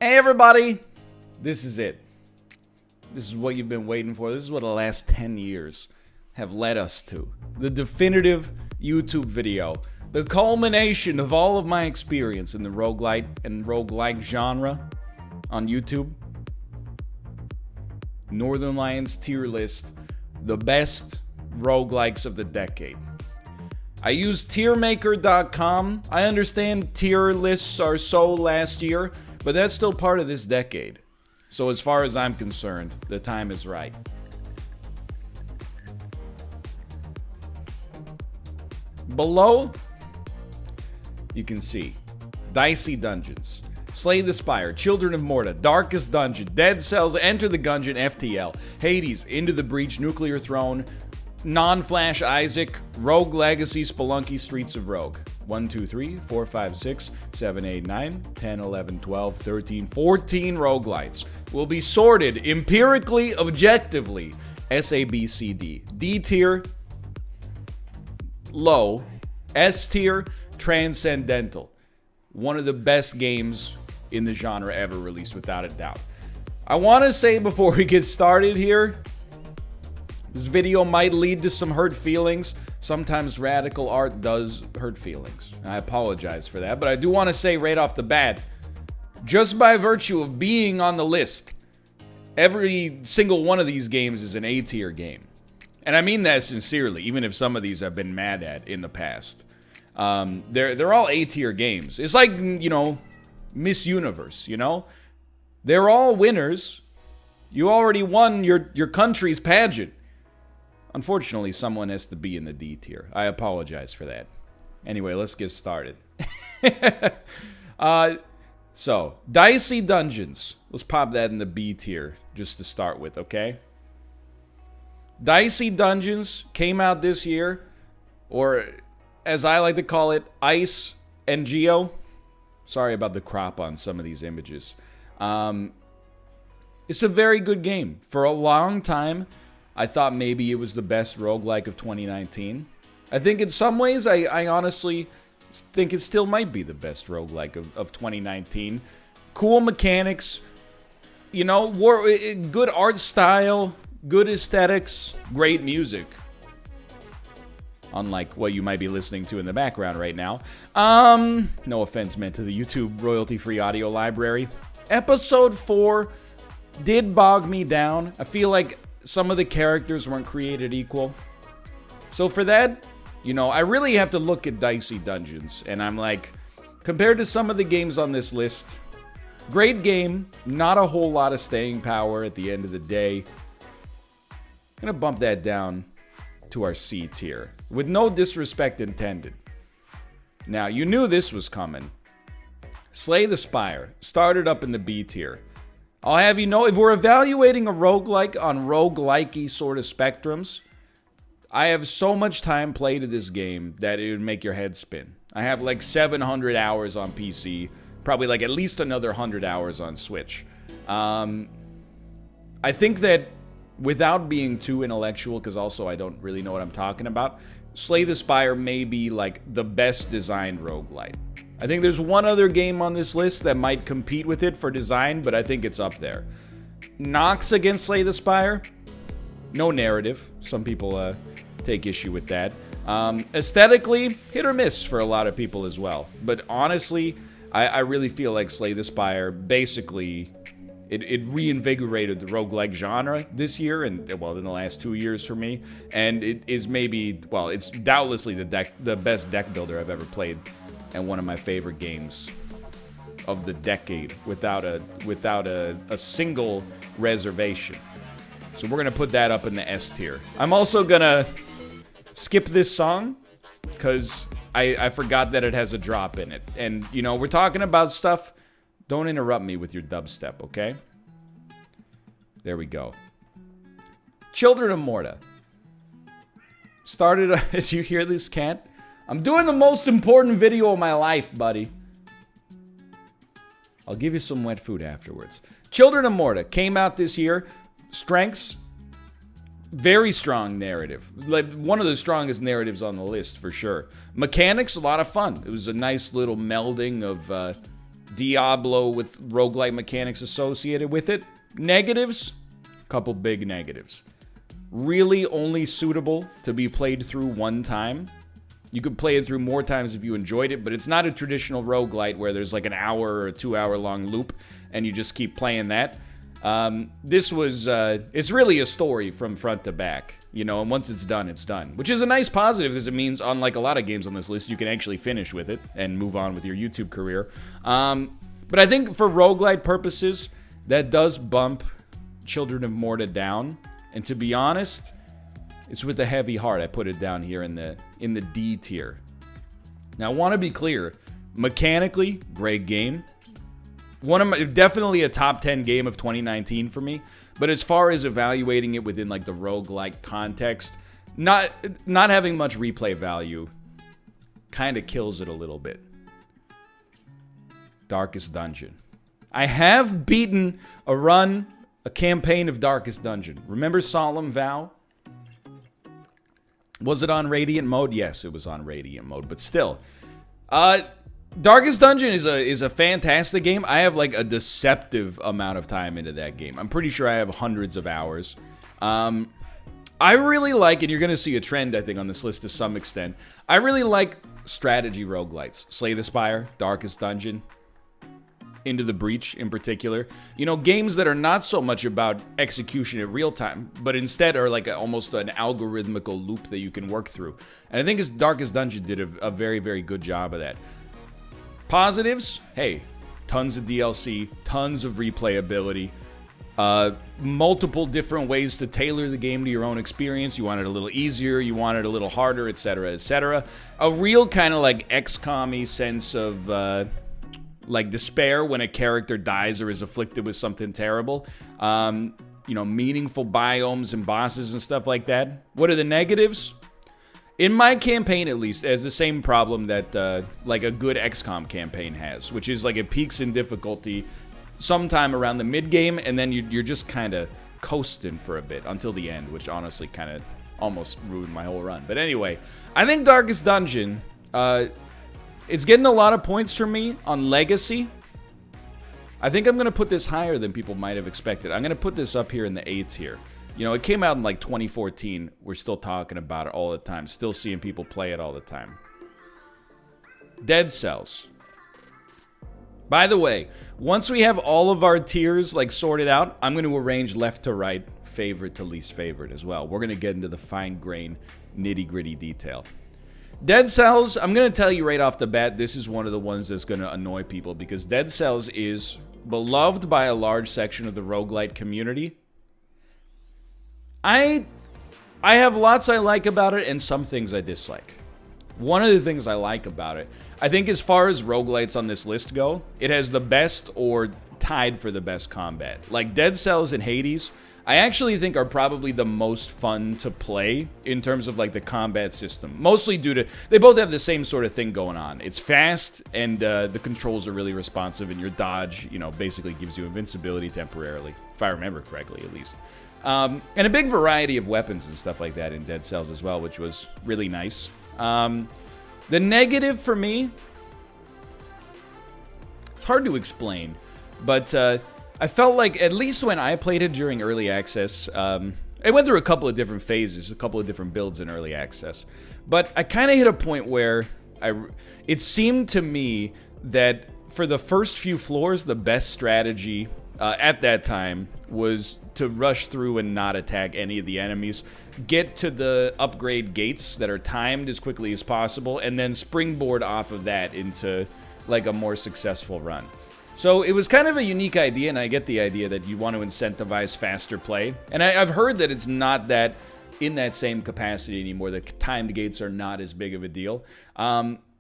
Hey everybody, this is it. This is what you've been waiting for. This is what the last 10 years have led us to. The definitive YouTube video. The culmination of all of my experience in the roguelite and roguelike genre on YouTube. Northernlion's tier list. The best roguelikes of the decade. I use tiermaker.com. I understand tier lists are so last year, but that's still part of this decade. So as far as I'm concerned, the time is right. Below, you can see Dicey Dungeons, Slay the Spire, Children of Morta, Darkest Dungeon, Dead Cells, Enter the Gungeon, FTL, Hades, Into the Breach, Nuclear Throne, Non-Flash Isaac, Rogue Legacy, Spelunky, Streets of Rogue. 1, 2, 3, 4, 5, 6, 7, 8, 9, 10, 11, 12, 13, 14 roguelites will be sorted empirically, objectively. S, A, B, C, D. D tier, low. S tier, transcendental. One of the best games in the genre ever released, without a doubt. I want to say before we get started here, this video might lead to some hurt feelings. Sometimes radical art does hurt feelings. I apologize for that, but I do want to say right off the bat, just by virtue of being on the list, every single one of these games is an A tier game. And I mean that sincerely, even if some of these I've been mad at in the past. They're all A tier games. It's like, you know, Miss Universe, you know? They're all winners. You already won your country's pageant. Unfortunately, someone has to be in the D tier. I apologize for that. Anyway, let's get started. So, Dicey Dungeons. Let's pop that in the B tier just to start with, okay? Dicey Dungeons came out this year, or as I like to call it, Ice and Geo. Sorry about the crop on some of these images. It's a very good game. For a long time, I thought maybe it was the best roguelike of 2019. I think in some ways, I honestly think it still might be the best roguelike of 2019. Cool mechanics, you know, good art style, good aesthetics, great music. Unlike what you might be listening to in the background right now. No offense meant to the YouTube royalty-free audio library. Episode 4 did bog me down. I feel like some of the characters weren't created equal. So for that, you know, I really have to look at Dicey Dungeons. And I'm like, compared to some of the games on this list, great game, not a whole lot of staying power at the end of the day. I'm gonna bump that down to our C tier, with no disrespect intended. Now, you knew this was coming. Slay the Spire started up in the B tier. I'll have you know, if we're evaluating a roguelike on roguelikey sort of spectrums, I have so much time played of this game that it would make your head spin. I have like 700 hours on PC, probably like at least another 100 hours on Switch. I think that without being too intellectual, because also I don't really know what I'm talking about, Slay the Spire may be like the best designed roguelite. I think there's one other game on this list that might compete with it for design, but I think it's up there. Knocks against Slay the Spire, no narrative. Some people take issue with that. Aesthetically, hit or miss for a lot of people as well. But honestly, I really feel like Slay the Spire basically it reinvigorated the roguelike genre this year, and well, in the last 2 years for me. And it is maybe, well, it's doubtlessly the best deck builder I've ever played, and one of my favorite games of the decade, without a single reservation. So we're gonna put that up in the S tier. I'm also gonna skip this song because I forgot that it has a drop in it. And you know, we're talking about stuff. Don't interrupt me with your dubstep, okay? There we go. Children of Morta. Started, as you hear this, cat? I'm doing the most important video of my life, buddy. I'll give you some wet food afterwards. Children of Morta came out this year. Strengths, very strong narrative. Like one of the strongest narratives on the list, for sure. Mechanics, a lot of fun. It was a nice little melding of Diablo with roguelike mechanics associated with it. Negatives, couple big negatives. Really only suitable to be played through one time. You could play it through more times if you enjoyed it, but it's not a traditional roguelite where there's like an hour or a 2 hour long loop and you just keep playing that. This was, it's really a story from front to back, you know, and once it's done, which is a nice positive because it means, unlike a lot of games on this list, you can actually finish with it and move on with your YouTube career. But I think for roguelite purposes, that does bump Children of Morta down. And to be honest, it's with a heavy heart I put it down here in the D tier. Now, I want to be clear. Mechanically, great game. Definitely a top 10 game of 2019 for me. But as far as evaluating it within like the roguelike context, not having much replay value kind of kills it a little bit. Darkest Dungeon. I have beaten a campaign of Darkest Dungeon. Remember Solemn Vow? Was it on Radiant mode? Yes, it was on Radiant mode, but still. Darkest Dungeon is a fantastic game. I have like a deceptive amount of time into that game. I'm pretty sure I have hundreds of hours. I really like, and you're going to see a trend, I think, on this list to some extent. I really like strategy roguelites. Slay the Spire, Darkest Dungeon, Into the Breach in particular. You know, games that are not so much about execution in real time, but instead are like almost an algorithmical loop that you can work through. And I think Darkest Dungeon did a very, very good job of that. Positives, hey, tons of DLC, tons of replayability, multiple different ways to tailor the game to your own experience. You want it a little easier, you want it a little harder, etc., etc. A real kind of like XCOM-y sense of like despair when a character dies or is afflicted with something terrible. You know, meaningful biomes and bosses and stuff like that. What are the negatives? In my campaign, at least, it has the same problem that like a good XCOM campaign has, which is like it peaks in difficulty sometime around the mid-game, and then you're just kind of coasting for a bit until the end, which honestly kind of almost ruined my whole run. But anyway, I think Darkest Dungeon, it's getting a lot of points from me on Legacy. I think I'm going to put this higher than people might have expected. I'm going to put this up here in the A tier. You know, it came out in like 2014. We're still talking about it all the time. Still seeing people play it all the time. Dead Cells. By the way, once we have all of our tiers like sorted out, I'm going to arrange left to right, favorite to least favorite as well. We're going to get into the fine grain, nitty gritty detail. Dead Cells, I'm going to tell you right off the bat, this is one of the ones that's going to annoy people because Dead Cells is beloved by a large section of the roguelite community. I have lots I like about it and some things I dislike. One of the things I like about it, I think as far as roguelites on this list go, it has the best or tied for the best combat. Like Dead Cells and Hades, I actually think are probably the most fun to play in terms of like the combat system. Mostly due to, they both have the same sort of thing going on. It's fast and the controls are really responsive and your dodge, you know, basically gives you invincibility temporarily. If I remember correctly, at least. And a big variety of weapons and stuff like that in Dead Cells as well, which was really nice. The negative for me, it's hard to explain, but I felt like, at least when I played it during early access, I went through a couple of different phases, a couple of different builds in early access, but I kind of hit a point where it seemed to me that for the first few floors, the best strategy at that time was to rush through and not attack any of the enemies, get to the upgrade gates that are timed as quickly as possible, and then springboard off of that into like a more successful run. So it was kind of a unique idea, and I get the idea that you want to incentivize faster play. And I've heard that it's not that in that same capacity anymore. The timed gates are not as big of a deal.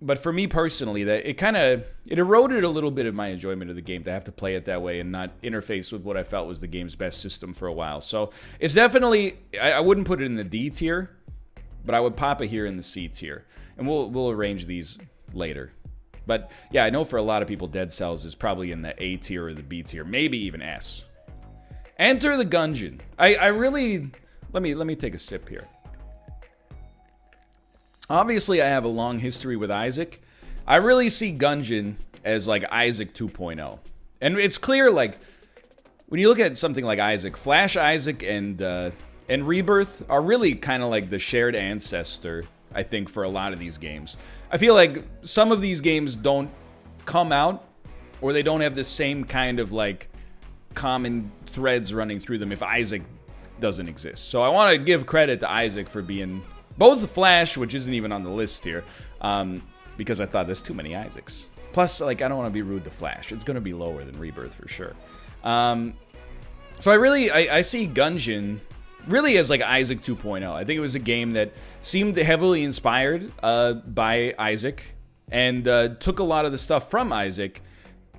But for me personally, that it eroded a little bit of my enjoyment of the game to have to play it that way and not interface with what I felt was the game's best system for a while. So it's definitely, I wouldn't put it in the D tier, but I would pop it here in the C tier. And we'll arrange these later. But yeah, I know for a lot of people, Dead Cells is probably in the A tier or the B tier, maybe even S. Enter the Gungeon. I really, let me take a sip here. Obviously, I have a long history with Isaac. I really see Gungeon as like Isaac 2.0. And it's clear, like, when you look at something like Isaac, Flash Isaac and Rebirth are really kind of like the shared ancestor, I think, for a lot of these games. I feel like some of these games don't come out, or they don't have the same kind of like common threads running through them if Isaac doesn't exist. So I want to give credit to Isaac for being both the Flash, which isn't even on the list here, because I thought there's too many Isaacs. Plus, like, I don't want to be rude to Flash. It's going to be lower than Rebirth for sure. So I see Gungeon really as like Isaac 2.0. I think it was a game that seemed heavily inspired by Isaac and took a lot of the stuff from Isaac,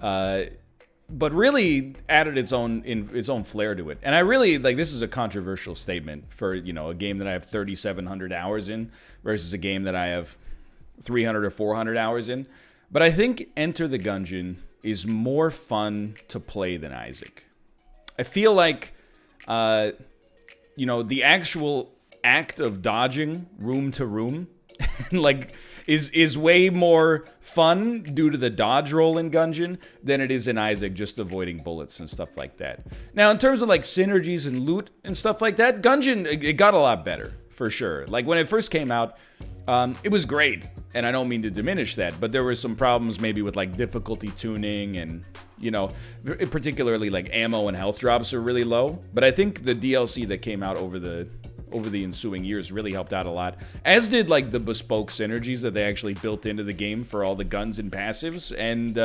but really added its own flair to it. And I really, like, this is a controversial statement for, you know, a game that I have 3,700 hours in versus a game that I have 300 or 400 hours in. But I think Enter the Gungeon is more fun to play than Isaac. I feel like, you know, the actual act of dodging room to room, like, is way more fun due to the dodge roll in Gungeon than it is in Isaac, just avoiding bullets and stuff like that. Now, in terms of like synergies and loot and stuff like that, Gungeon, it got a lot better, for sure. Like, when it first came out, it was great, and I don't mean to diminish that, but there were some problems maybe with like difficulty tuning and, you know, particularly like ammo and health drops are really low. But I think the DLC that came out over the ensuing years really helped out a lot, as did like the bespoke synergies that they actually built into the game for all the guns and passives. And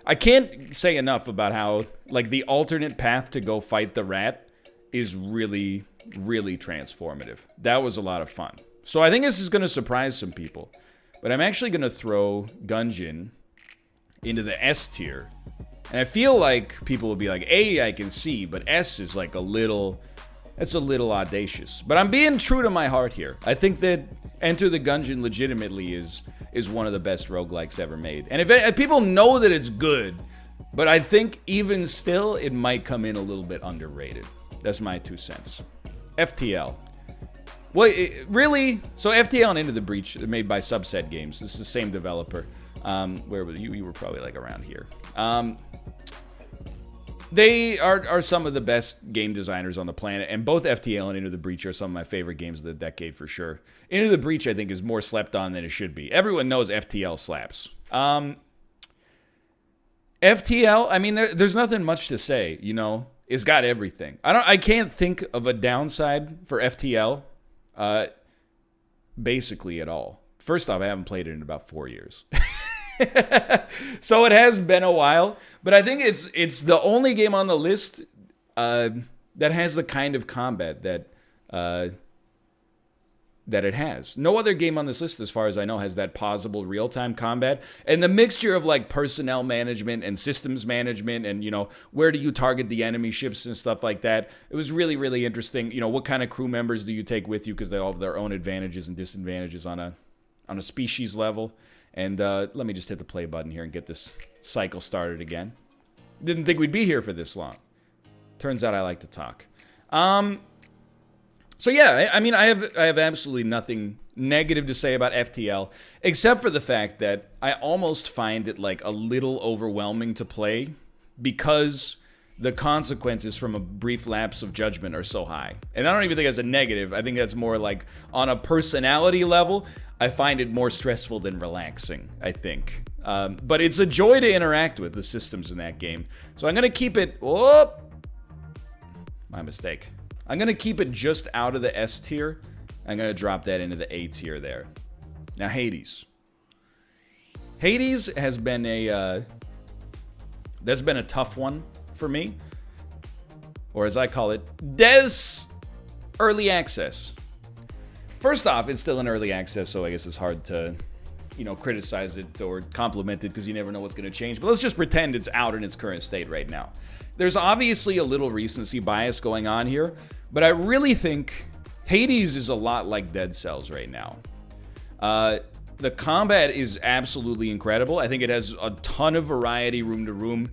I can't say enough about how like the alternate path to go fight the rat is really, really transformative. That was a lot of fun. So I think this is going to surprise some people, but I'm actually going to throw Gungeon into the S tier. And I feel like people will be like, A, I can see, but S is like it's a little audacious. But I'm being true to my heart here. I think that Enter the Gungeon legitimately is one of the best roguelikes ever made. And if people know that it's good, but I think even still, it might come in a little bit underrated. That's my 2 cents. FTL. Well, really? So FTL and Into the Breach are made by Subset Games. This is the same developer. Where were you? You were probably like around here. They are some of the best game designers on the planet, and both FTL and Into the Breach are some of my favorite games of the decade for sure. Into the Breach, I think, is more slept on than it should be. Everyone knows FTL slaps. FTL, I mean, there's nothing much to say, you know? It's got everything. I can't think of a downside for FTL, basically at all. First off, I haven't played it in about 4 years. So it has been a while, but I think it's the only game on the list that has the kind of combat that it has. No other game on this list, as far as I know, has that pausable real-time combat. And the mixture of like personnel management and systems management and, you know, where do you target the enemy ships and stuff like that. It was really, really interesting. You know, what kind of crew members do you take with you, because they all have their own advantages and disadvantages on a species level. And let me just hit the play button here and get this cycle started again. Didn't think we'd be here for this long. Turns out I like to talk. So yeah, I mean, I have absolutely nothing negative to say about FTL, except for the fact that I almost find it like a little overwhelming to play because the consequences from a brief lapse of judgment are so high. And I don't even think that's a negative. I think that's more like on a personality level, I find it more stressful than relaxing, I think. But it's a joy to interact with the systems in that game. So I'm going to keep it... Oh, my mistake. I'm going to keep it just out of the S tier. I'm going to drop that into the A tier there. Now, Hades. Hades has been a... that's been a tough one for me. Or as I call it, Des Early Access. First off, it's still in early access, so I guess it's hard to, you know, criticize it or compliment it because you never know what's going to change. But let's just pretend it's out in its current state right now. There's obviously a little recency bias going on here, but I really think Hades is a lot like Dead Cells right now. The combat is absolutely incredible. I think it has a ton of variety room to room,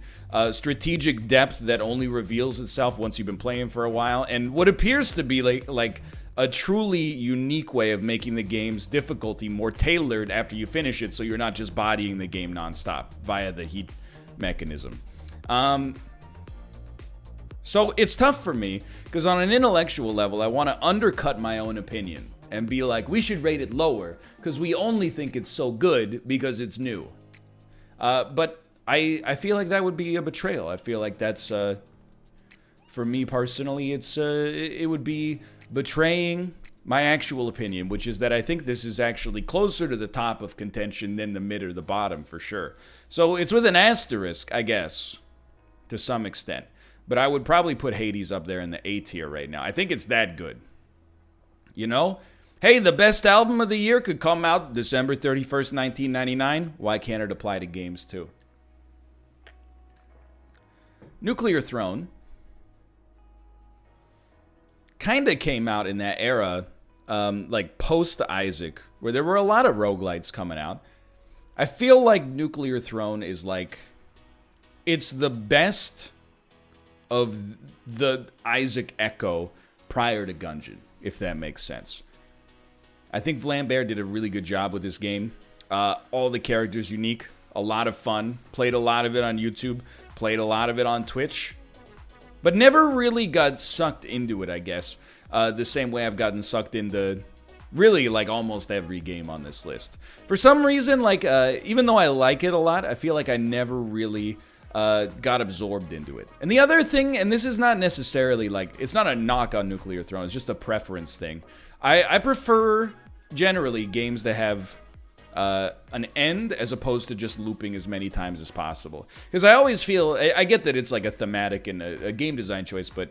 strategic depth that only reveals itself once you've been playing for a while, and what appears to be like a truly unique way of making the game's difficulty more tailored after you finish it, so you're not just bodying the game nonstop via the heat mechanism. So it's tough for me, because on an intellectual level, I want to undercut my own opinion and be like, we should rate it lower, because we only think it's so good because it's new. But I feel like that would be a betrayal. I feel like that's, for me personally, it would be betraying my actual opinion, which is that I think this is actually closer to the top of contention than the mid or the bottom, for sure. So it's with an asterisk, I guess, to some extent. But I would probably put Hades up there in the A tier right now. I think it's that good. You know? Hey, the best album of the year could come out December 31st, 1999. Why can't it apply to games too? Nuclear Throne kind of came out in that era, like post-Isaac, where there were a lot of roguelites coming out. I feel like Nuclear Throne is like, it's the best of the Isaac echo prior to Gungeon, if that makes sense. I think Flambert did a really good job with this game. All the characters unique, a lot of fun. Played a lot of it on YouTube, played a lot of it on Twitch, but never really got sucked into it, I guess. The same way I've gotten sucked into really like almost every game on this list. For some reason, like even though I like it a lot, I feel like I never really got absorbed into it. And the other thing, and this is not necessarily like, it's not a knock on Nuclear Throne, it's just a preference thing. I prefer generally games that have an end as opposed to just looping as many times as possible. Because I always feel, I get that it's like a thematic and a game design choice, but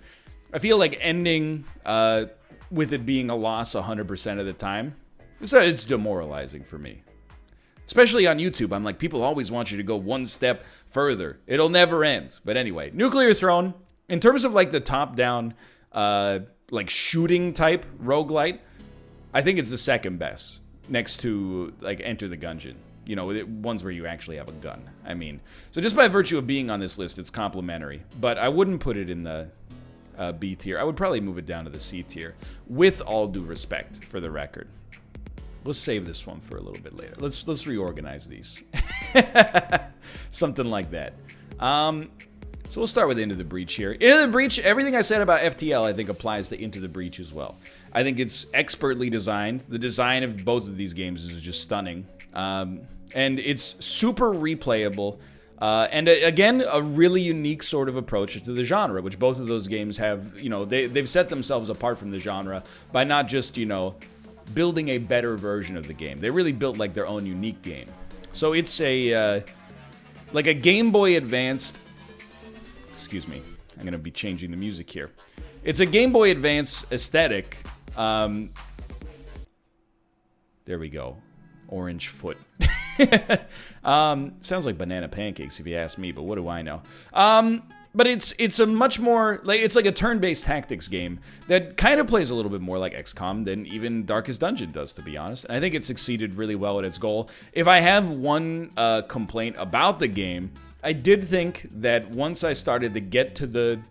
I feel like ending with it being a loss 100% of the time, it's demoralizing for me. Especially on YouTube, I'm like, people always want you to go one step further. It'll never end. But anyway, Nuclear Throne, in terms of like the top-down, like shooting type roguelite, I think it's the second best, next to like Enter the Gungeon. You know, ones where you actually have a gun. I mean, so just by virtue of being on this list, it's complimentary. But I wouldn't put it in the B tier. I would probably move it down to the C tier, with all due respect, for the record. Let's save this one for a little bit later. Let's reorganize these. Something like that. So we'll start with Into the Breach here. Into the Breach, everything I said about FTL, I think applies to Into the Breach as well. I think it's expertly designed. The design of both of these games is just stunning. And it's super replayable. And again, a really unique sort of approach to the genre, which both of those games have, you know, they've set themselves apart from the genre by not just, you know, building a better version of the game. They really built like their own unique game. So it's a like a Game Boy Advanced, excuse me, I'm gonna be changing the music here. It's a Game Boy Advance aesthetic. There we go. Orange foot. Sounds like banana pancakes if you ask me, but what do I know? But it's a much more, like, it's like a turn-based tactics game that kind of plays a little bit more like XCOM than even Darkest Dungeon does, to be honest. And I think it succeeded really well at its goal. If I have one complaint about the game, I did think that once I started to get to the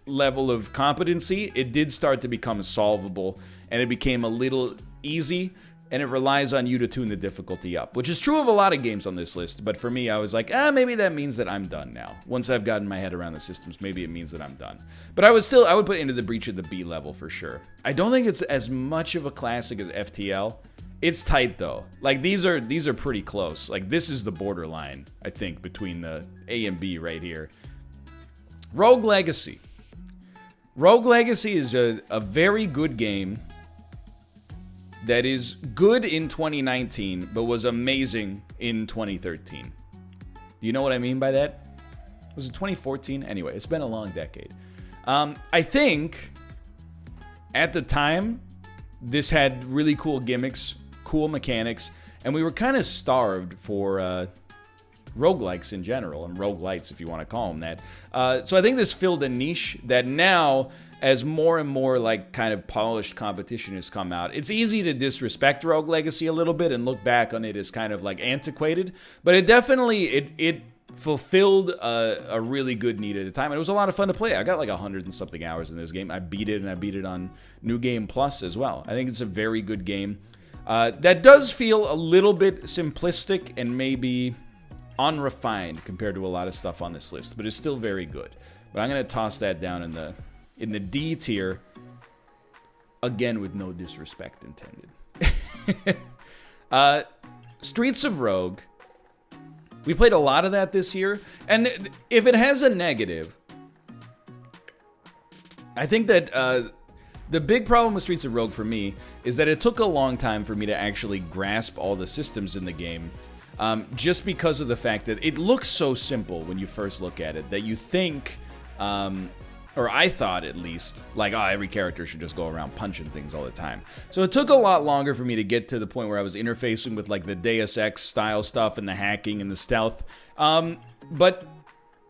level of competency, it did start to become solvable, and it became a little easy, and it relies on you to tune the difficulty up, which is true of a lot of games on this list. But for me, I was like, maybe that means that I'm done now. Once I've gotten my head around the systems, maybe it means that I'm done. But I would put Into the Breach at the B level for sure. I don't think it's as much of a classic as FTL. It's tight though. Like these are pretty close. Like this is the borderline, I think, between the A and B right here. Rogue Legacy. Rogue Legacy is a very good game that is good in 2019, but was amazing in 2013. Do you know what I mean by that? Was it 2014? Anyway, it's been a long decade. I think at the time, this had really cool gimmicks, cool mechanics, and we were kind of starved for roguelikes in general, and roguelites if you want to call them that. So I think this filled a niche that now, as more and more like kind of polished competition has come out, it's easy to disrespect Rogue Legacy a little bit and look back on it as kind of like antiquated, but it definitely, it fulfilled a really good need at the time, and it was a lot of fun to play. I got like 100 and something hours in this game. I beat it, and I beat it on New Game Plus as well. I think it's a very good game. That does feel a little bit simplistic and maybe unrefined compared to a lot of stuff on this list, but it's still very good. But I'm gonna toss that down in the D tier, again with no disrespect intended. Streets of Rogue. We played a lot of that this year, and if it has a negative, I think that the big problem with Streets of Rogue for me is that it took a long time for me to actually grasp all the systems in the game, just because of the fact that it looks so simple when you first look at it, that you think, or I thought at least, like, oh, every character should just go around punching things all the time. So it took a lot longer for me to get to the point where I was interfacing with, like, the Deus Ex style stuff and the hacking and the stealth. But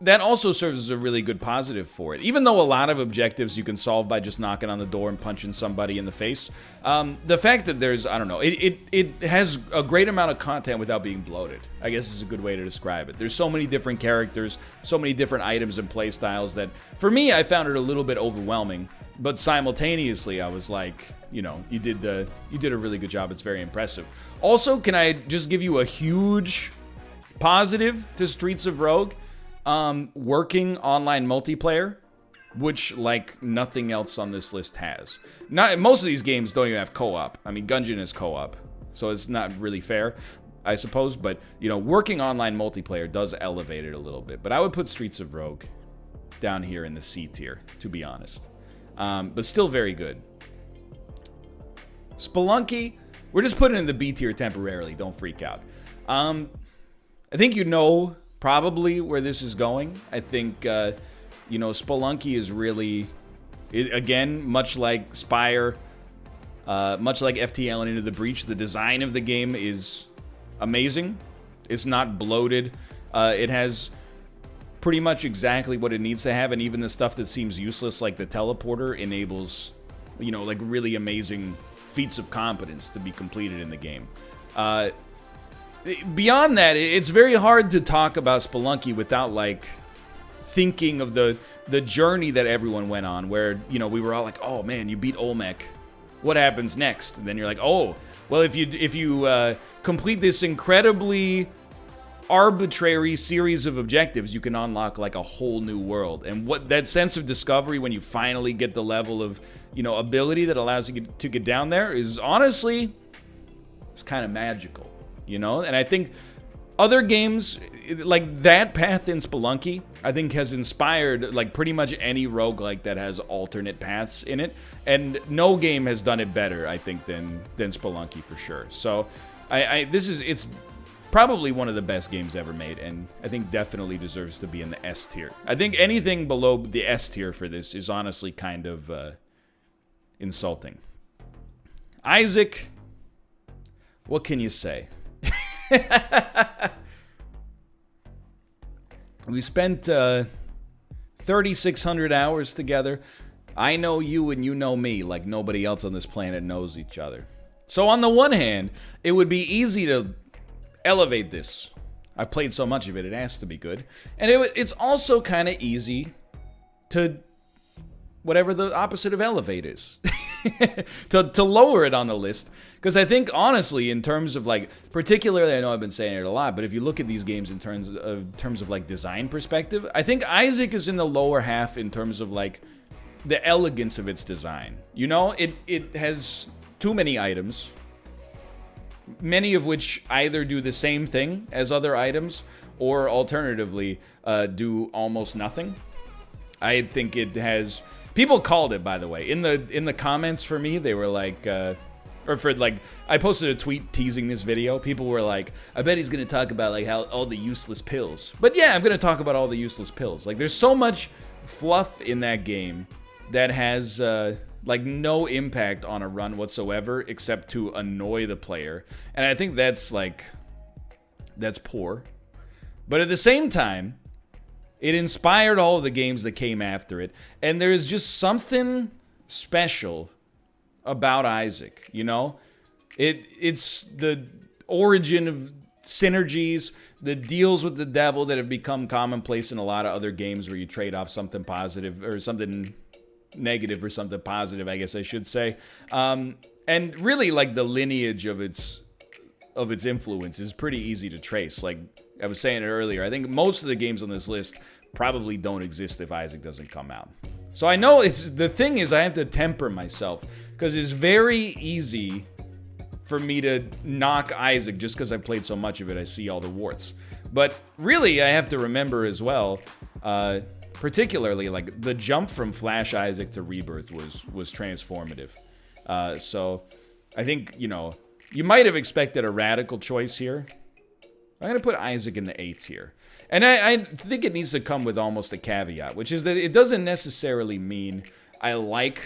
that also serves as a really good positive for it. Even though a lot of objectives you can solve by just knocking on the door and punching somebody in the face, the fact that there's, I don't know, it has a great amount of content without being bloated, I guess is a good way to describe it. There's so many different characters, so many different items and play styles that, for me, I found it a little bit overwhelming. But simultaneously, I was like, you know, you did a really good job. It's very impressive. Also, can I just give you a huge positive to Streets of Rogue? Working online multiplayer, which, like, nothing else on this list has. Most of these games don't even have co-op. I mean, Gungeon is co-op, so it's not really fair, I suppose. But, you know, working online multiplayer does elevate it a little bit. But I would put Streets of Rogue down here in the C tier, to be honest. But still very good. Spelunky, we're just putting it in the B tier temporarily. Don't freak out. I think you know probably where this is going. I think, you know, Spelunky is really, again, much like Spire, much like FTL and Into the Breach, the design of the game is amazing. It's not bloated. It has pretty much exactly what it needs to have, and even the stuff that seems useless, like the teleporter, enables, you know, like really amazing feats of competence to be completed in the game. Beyond that, it's very hard to talk about Spelunky without, like, thinking of the journey that everyone went on, where, you know, we were all like, oh man, you beat Olmec, what happens next? And then you're like, oh, well, if you complete this incredibly arbitrary series of objectives, you can unlock, like, a whole new world. And what that sense of discovery when you finally get the level of, you know, ability that allows you to get down there is, honestly, it's kind of magical. You know, and I think other games, like that path in Spelunky, I think has inspired, like, pretty much any roguelike that has alternate paths in it. And no game has done it better, I think, than Spelunky for sure. So it's probably one of the best games ever made, and I think definitely deserves to be in the S tier. I think anything below the S tier for this is honestly kind of insulting. Isaac, what can you say? We spent 3,600 hours together. I know you and you know me like nobody else on this planet knows each other. So on the one hand, it would be easy to elevate this. I've played so much of it, it has to be good. And it's also kind of easy to whatever the opposite of elevate is. to lower it on the list, because I think, honestly, in terms of, like, particularly, I know I've been saying it a lot, but if you look at these games in terms of like design perspective, I think Isaac is in the lower half in terms of, like, the elegance of its design. You know, it has too many items, many of which either do the same thing as other items or alternatively do almost nothing. I think it has. People called it, by the way. In the comments for me, they were like, or for, like, I posted a tweet teasing this video. People were like, I bet he's gonna talk about, like, how all the useless pills. But yeah, I'm gonna talk about all the useless pills. Like, there's so much fluff in that game that has, like, no impact on a run whatsoever, except to annoy the player. And I think that's, like, that's poor. But at the same time, it inspired all of the games that came after it, and there's just something special about Isaac, you know? It's the origin of synergies, the deals with the devil that have become commonplace in a lot of other games where you trade off something positive or something negative for something positive, I guess I should say. And really, like, the lineage of its influence is pretty easy to trace. Like I was saying it earlier, I think most of the games on this list probably don't exist if Isaac doesn't come out. So I know the thing is I have to temper myself because it's very easy for me to knock Isaac just because I played so much of it. I see all the warts. But really, I have to remember as well, particularly like the jump from Flash Isaac to Rebirth was transformative. So I think, you might have expected a radical choice here. I'm going to put Isaac in the A tier. And I think it needs to come with almost a caveat, which is that it doesn't necessarily mean I like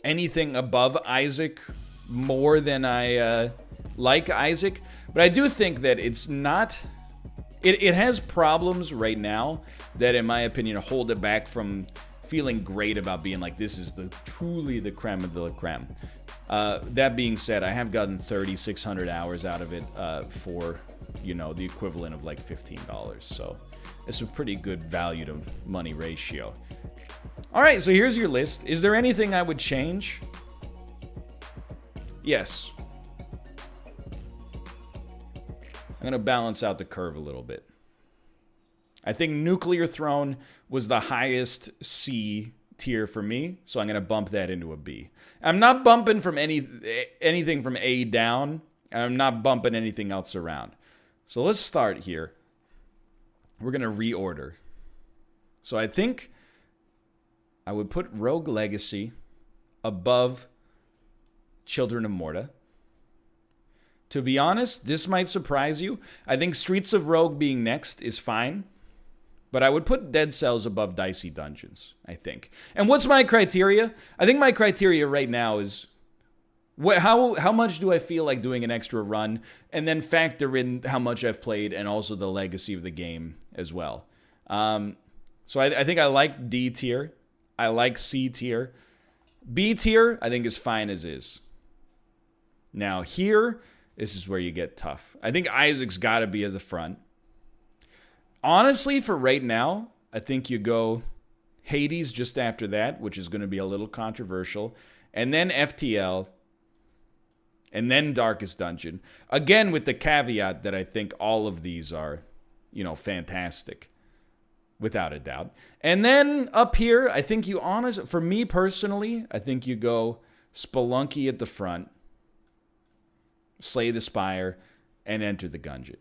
anything above Isaac more than I like Isaac. But I do think that it's not... It has problems right now that, in my opinion, hold it back from feeling great about being like, this is truly the creme of the creme. That being said, I have gotten 3,600 hours out of it for, the equivalent of like $15. So it's a pretty good value to money ratio. All right, so here's your list. Is there anything I would change? Yes. I'm going to balance out the curve a little bit. I think Nuclear Throne was the highest C tier for me, so I'm going to bump that into a B. I'm not bumping from anything from A down, and I'm not bumping anything else around. So let's start here. We're going to reorder. So I think I would put Rogue Legacy above Children of Morta. To be honest, this might surprise you. I think Streets of Rogue being next is fine. But I would put Dead Cells above Dicey Dungeons, I think. And what's my criteria? I think my criteria right now is how much do I feel like doing an extra run, and then factor in how much I've played and also the legacy of the game as well. So I think I like D tier. I like C tier. B tier, I think is fine as is. Now here, this is where you get tough. I think Isaac's got to be at the front. Honestly, for right now, I think you go Hades just after that, which is going to be a little controversial, and then FTL, and then Darkest Dungeon. Again, with the caveat that I think all of these are, fantastic, without a doubt. And then up here, I think for me personally, I think you go Spelunky at the front, Slay the Spire, and Enter the Gungeon.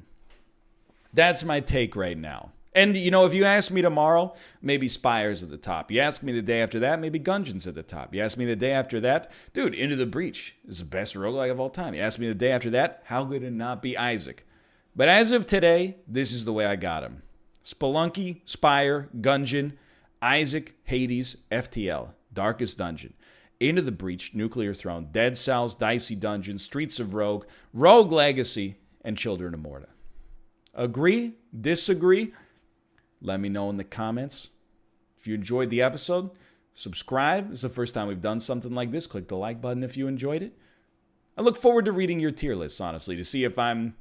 That's my take right now. And, if you ask me tomorrow, maybe Spire's at the top. You ask me the day after that, maybe Gungeon's at the top. You ask me the day after that, dude, Into the Breach is the best roguelike of all time. You ask me the day after that, how could it not be Isaac? But as of today, this is the way I got him. Spelunky, Spire, Gungeon, Isaac, Hades, FTL, Darkest Dungeon, Into the Breach, Nuclear Throne, Dead Cells, Dicey Dungeons, Streets of Rogue, Rogue Legacy, and Children of Morta. Agree? Disagree? Let me know in the comments. If you enjoyed the episode, subscribe. It's the first time we've done something like this. Click the like button if you enjoyed it. I look forward to reading your tier lists, honestly, to see if I'm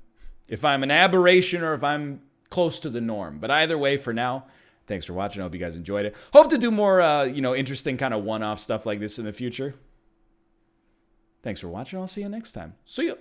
an aberration or if I'm close to the norm. But either way, for now, thanks for watching. I hope you guys enjoyed it. Hope to do more, interesting kind of one-off stuff like this in the future. Thanks for watching. I'll see you next time. See ya.